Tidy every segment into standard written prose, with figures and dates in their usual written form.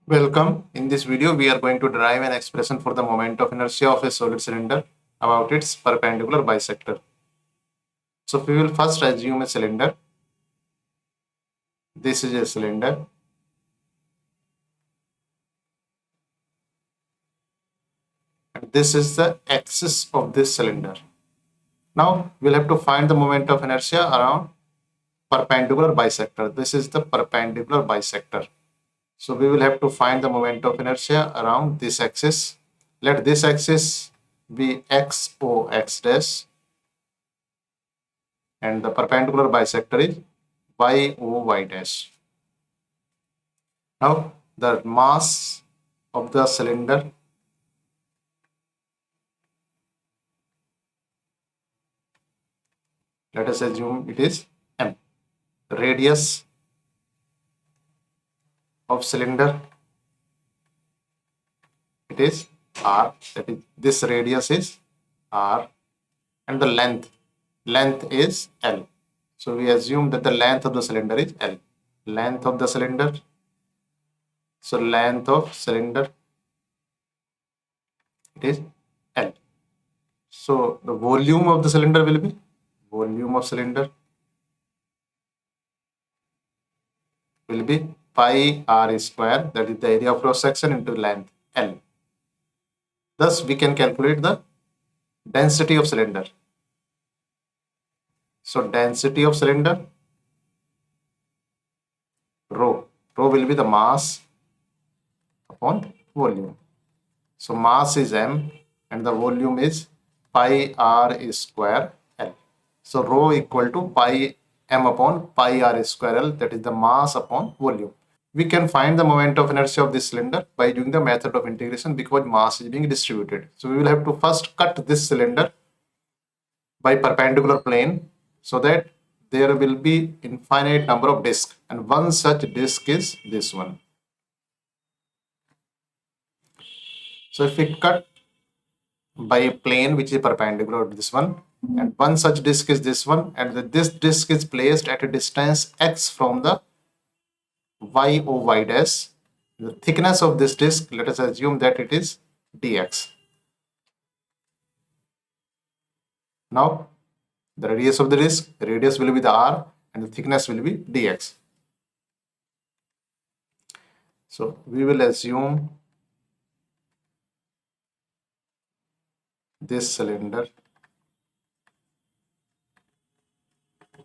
Welcome. In this video, we are going to derive an expression for the moment of inertia of a solid cylinder about its perpendicular bisector. So we will first assume a cylinder. This is a cylinder. And this is the axis of this cylinder. Now we'll have to find the moment of inertia around perpendicular bisector. This is the perpendicular bisector. So we will have to find the moment of inertia around this axis. Let this axis be x o x dash and the perpendicular bisector is y o y dash. Now the mass of the cylinder let us assume it is m. Radius of cylinder it is r, that is this radius is r, and the length is l. So we assume that the length of the cylinder is l. Length of the cylinder, so length of cylinder it is l. So the volume of the cylinder will be pi r square, that is the area of cross section, into length l. Thus we can calculate the density of cylinder. So density of cylinder, rho will be the mass upon volume. So mass is m and the volume is pi r square l. So rho equal to pi m upon pi r square l, that is the mass upon volume. We can find the moment of inertia of this cylinder by doing the method of integration because mass is being distributed. So we will have to first cut this cylinder by perpendicular plane so that there will be infinite number of discs, and one such disc is this one. So if we cut by a plane which is perpendicular to this one, and one such disc is this one, and this disc is placed at a distance x from the y o y dash. The thickness of this disc, let us assume that it is dx. Now the radius of the disc, radius will be the r and the thickness will be dx. So we will assume this cylinder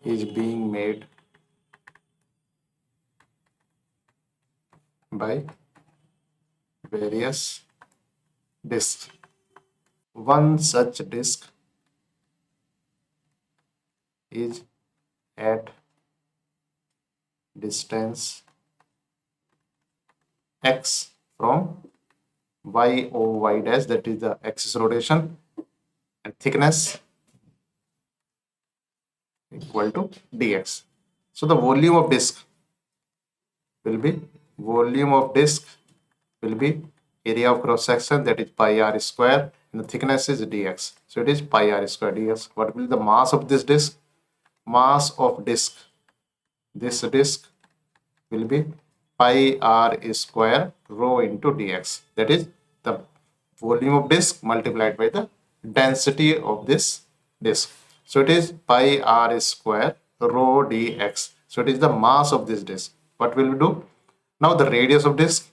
is being made by various discs. One such disc is at distance x from y o y dash, that is the axis rotation, and thickness equal to dx. So the volume of disc will be area of cross section, that is pi r square, and the thickness is dx. So it is pi r square dx. What will be the mass of this disc? Mass of disc, this disc will be pi r square rho into dx, that is the volume of disc multiplied by the density of this disc. So it is pi r square rho dx. So it is the mass of this disc. What will we do? Now the radius of disc,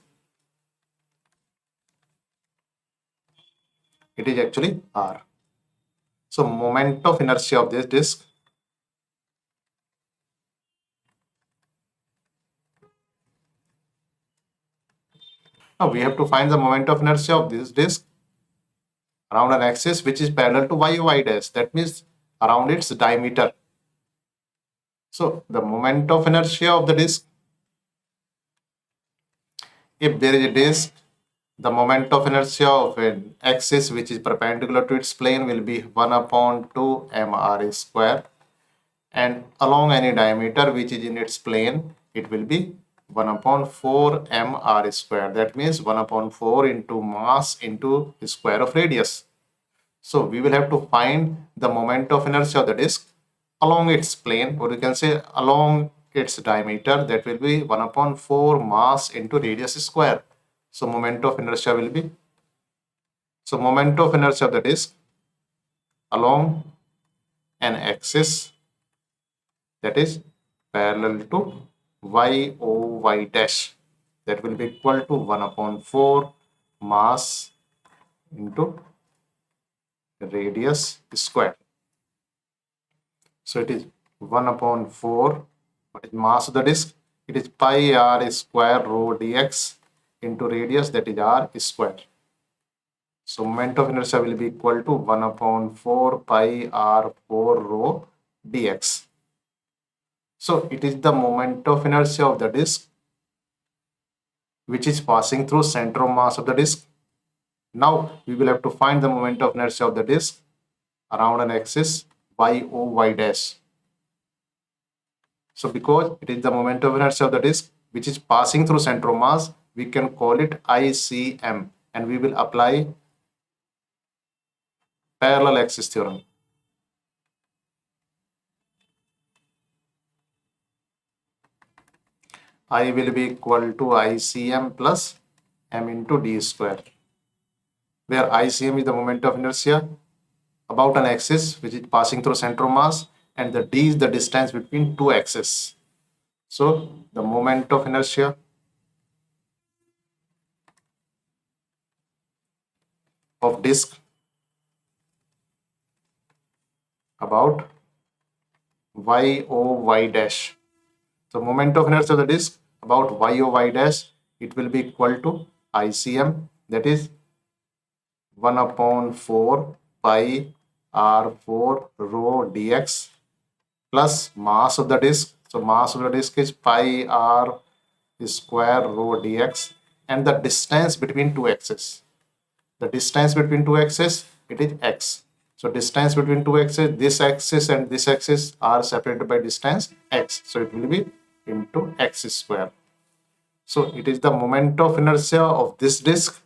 it is actually r. So moment of inertia of this disc, now we have to find the moment of inertia of this disc around an axis which is parallel to y y dash, that means around its diameter. So the moment of inertia of the disc, if there is a disc, the moment of inertia of an axis which is perpendicular to its plane will be 1 upon 2 mr square, and along any diameter which is in its plane, it will be 1 upon 4 mr square. That means 1 upon 4 into mass into square of radius. So we will have to find the moment of inertia of the disc along its plane, or you can say along its diameter, that will be 1 upon 4 mass into radius square. So moment of inertia will be, so moment of inertia of the disk along an axis that is parallel to y o y dash, that will be equal to 1 upon 4 mass into radius square. So it is 1 upon 4, what is mass of the disk? It is pi r square rho dx into radius, that is r square. So moment of inertia will be equal to 1 upon 4 pi r 4 rho dx. So it is the moment of inertia of the disk which is passing through center of mass of the disk. Now we will have to find the moment of inertia of the disk around an axis y o y dash. So because it is the moment of inertia of the disk which is passing through center of mass, we can call it ICM, and we will apply parallel axis theorem. I will be equal to ICM plus m into d square, where ICM is the moment of inertia about an axis which is passing through center of mass, and the d is the distance between two axes. So the moment of inertia of disk about y o y dash. So moment of inertia of the disk about y o y dash, it will be equal to ICM, that is 1 upon 4 pi r4 rho dx plus mass of the disk. So mass of the disk is pi r square rho dx, and the distance between two axes. The distance between two axes, it is x. So distance between two axes, this axis and this axis are separated by distance x. So it will be into x square. So it is the moment of inertia of this disk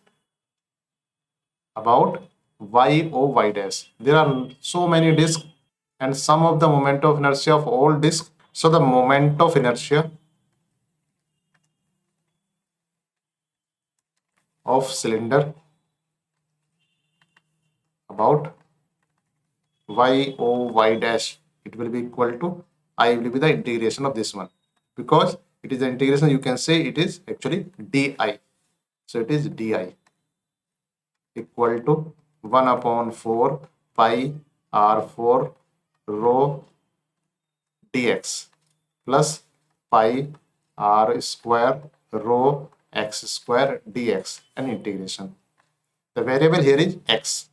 about y o y dash. There are so many disks, and some of the moment of inertia of all disks. So the moment of inertia of cylinder about y o y dash, it will be equal to, I will be the integration of this one, because it is the integration, you can say it is actually di. So it is di equal to 1 upon 4 pi r4 rho dx plus pi r square rho x square dx, and integration. The variable here is x.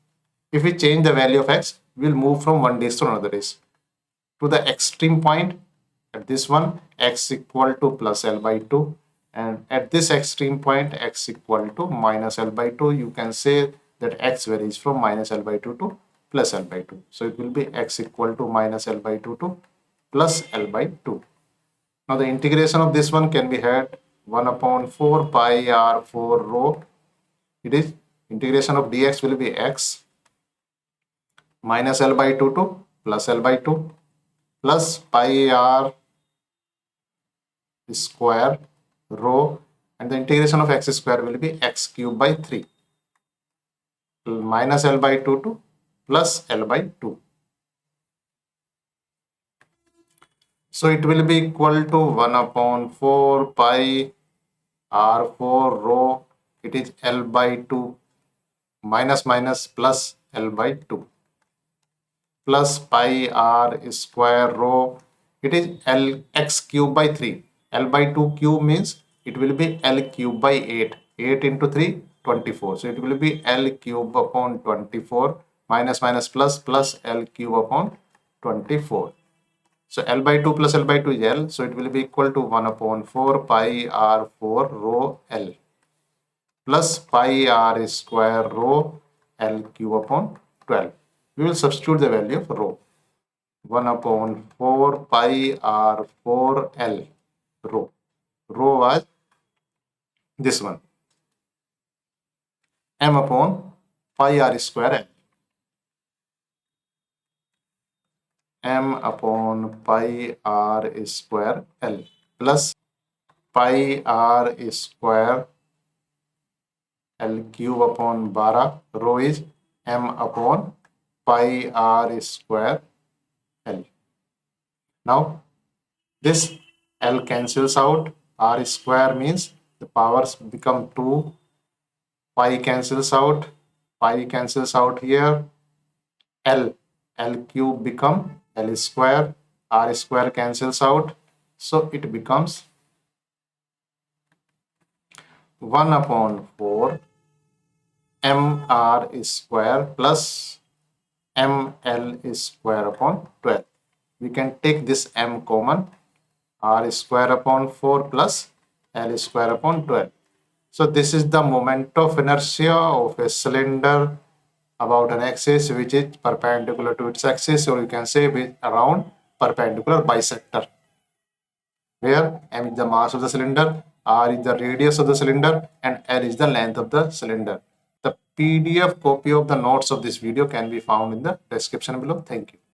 If we change the value of x, we will move from one disk to another disk. To the extreme point, at this one, x equal to plus L by 2, and at this extreme point, x equal to minus L by 2. You can say that x varies from minus L by 2 to plus L by 2. So it will be x equal to minus L by 2 to plus L by 2. Now the integration of this one can be had 1 upon 4 pi r4 rho. It is integration of dx will be x minus L by 2 to plus L by 2 plus pi r square rho, and the integration of x square will be x cube by 3 minus L by 2 to plus L by 2. So it will be equal to 1 upon 4 pi r4 rho, it is L by 2 minus minus plus L by 2 plus pi r square rho, it is L x cube by 3. L by 2 cube means it will be L cube by 8. 8 into 3, 24. So it will be L cube upon 24 minus minus plus plus L cube upon 24. So L by 2 plus L by 2 is L. So it will be equal to 1 upon 4 pi r4 rho L plus pi r square rho L cube upon 12. We will substitute the value of rho. 1 upon 4 pi r4 L rho. Rho was this one. M upon pi r square L. M upon pi r square L plus pi r square rho. Pi r square L. 1 upon 4 pi r square L plus pi r square rho L plus pi r square rho L cube upon 12. So it will be equal to 1 upon 4 pi r4 L rho. Rho was this one. M upon pi r square L. M upon pi r square L plus cube upon 12, rho is m upon pi r square L. Now this L cancels out, r square means the powers become 2, pi cancels out here, L cube become L square, r square cancels out, so it becomes 1 upon 4 mr square plus ml square upon 12. We can take this m common, r square upon 4 plus l square upon 12. So this is the moment of inertia of a cylinder about an axis which is perpendicular to its axis, or you can say with around perpendicular bisector, where m is the mass of the cylinder, r is the radius of the cylinder, and l is the length of the cylinder. The PDF copy of the notes of this video can be found in the description below. Thank you.